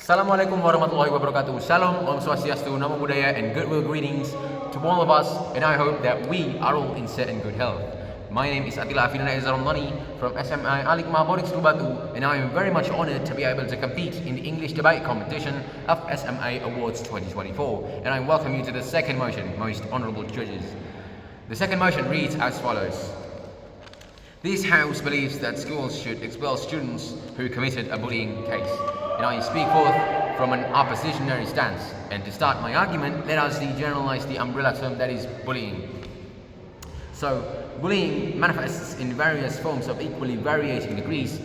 Assalamualaikum warahmatullahi wabarakatuh. Shalom, Om Swastiastu, Namo Buddhaya, and goodwill greetings to all of us, and I hope that we are all in set and good health. My name is Atilla Afynanda Ezar Romdloni from SMA Alikma Boarding School Batu, and I am very much honored to be able to compete in the English debate competition of SMA Awards 2024, and I welcome you to the second motion, most honorable judges. The second motion reads as follows. This House believes that schools should expel students who committed a bullying case, and I speak forth from an oppositionary stance. And to start my argument, let us generalize the umbrella term that is bullying. So, bullying manifests in various forms of equally varying degrees,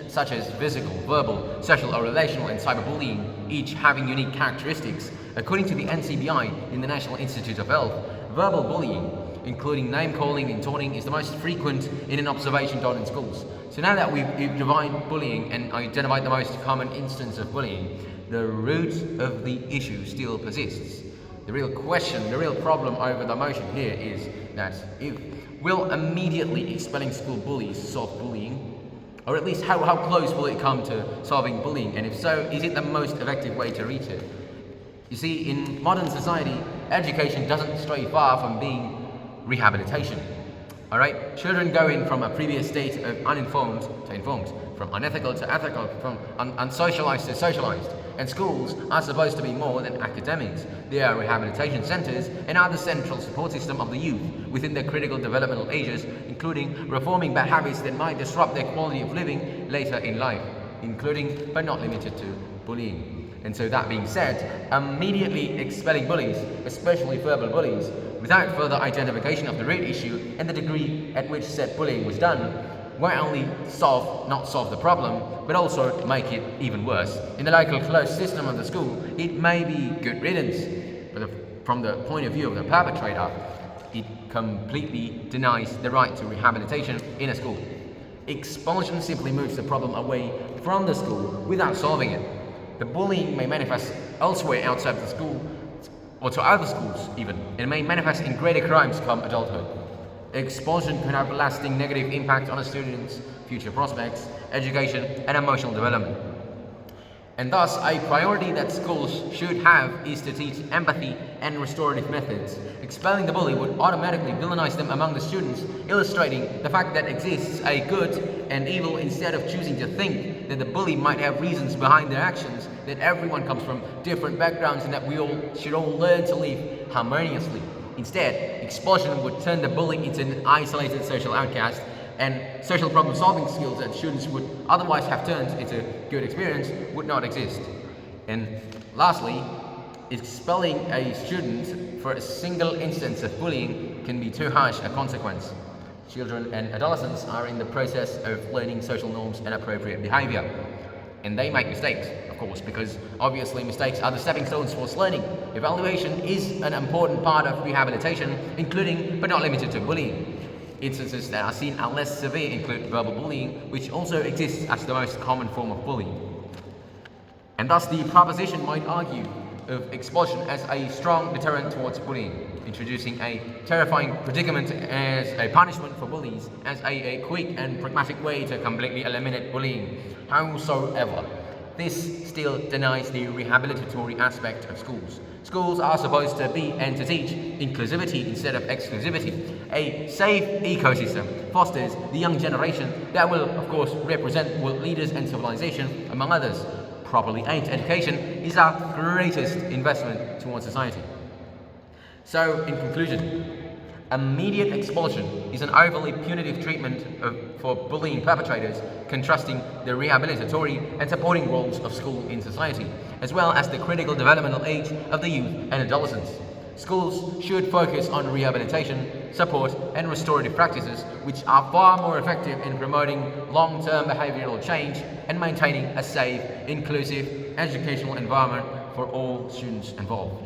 such as physical, verbal, social or relational, and cyberbullying, each having unique characteristics. According to the NCBI in the National Institute of Health, verbal bullying, including name-calling and taunting, is the most frequent in an observation done in schools. So now that we've defined bullying and identified the most common instance of bullying, the root of the issue still persists. The real question, the real problem over the motion here is that will immediately expelling school bullies solve bullying? Or at least how close will it come to solving bullying? And if so, is it the most effective way to reach it? You see, in modern society, education doesn't stray far from being rehabilitation. Alright? Children go in from a previous state of uninformed to informed, from unethical to ethical, from unsocialized to socialized. And schools are supposed to be more than academics. They are rehabilitation centers and are the central support system of the youth within their critical developmental ages, including reforming bad habits that might disrupt their quality of living later in life, including but not limited to bullying. And so that being said, immediately expelling bullies, especially verbal bullies, without further identification of the root issue and the degree at which said bullying was done, won't only not solve the problem, but also make it even worse. In the local closed system of the school, it may be good riddance, but from the point of view of the perpetrator, it completely denies the right to rehabilitation in a school. Expulsion simply moves the problem away from the school without solving it. The bullying may manifest elsewhere outside the school, or to other schools even. It may manifest in greater crimes come adulthood. Expulsion can have a lasting negative impact on a student's future prospects, education, and emotional development. And thus, a priority that schools should have is to teach empathy and restorative methods. Expelling the bully would automatically villainize them among the students, illustrating the fact that exists a good and evil instead of choosing to think that the bully might have reasons behind their actions, that everyone comes from different backgrounds and that we all should learn to live harmoniously. Instead, expulsion would turn the bully into an isolated social outcast, and social problem-solving skills that students would otherwise have turned into good experience would not exist. And lastly, expelling a student for a single instance of bullying can be too harsh a consequence. Children and adolescents are in the process of learning social norms and appropriate behavior. And they make mistakes, of course, because obviously mistakes are the stepping stones towards learning. Evaluation is an important part of rehabilitation, including but not limited to bullying. Instances that are seen are less severe include verbal bullying, which also exists as the most common form of bullying. And thus the proposition might argue of expulsion as a strong deterrent towards bullying, introducing a terrifying predicament as a punishment for bullies, as a quick and pragmatic way to completely eliminate bullying. Howsoever, this still denies the rehabilitatory aspect of schools. Schools are supposed to be and to teach inclusivity instead of exclusivity. A safe ecosystem fosters the young generation that will, of course, represent world leaders and civilization, among others. Properly aimed education is our greatest investment towards society. So, in conclusion, immediate expulsion is an overly punitive treatment for bullying perpetrators, contrasting the rehabilitatory and supporting roles of school in society, as well as the critical developmental age of the youth and adolescents. Schools should focus on rehabilitation, support, and restorative practices, which are far more effective in promoting long-term behavioral change and maintaining a safe, inclusive, educational environment for all students involved.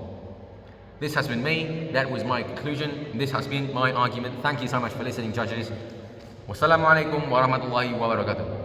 This has been me, that was my conclusion, this has been my argument. Thank you so much for listening, judges. Wassalamualaikum warahmatullahi wabarakatuh.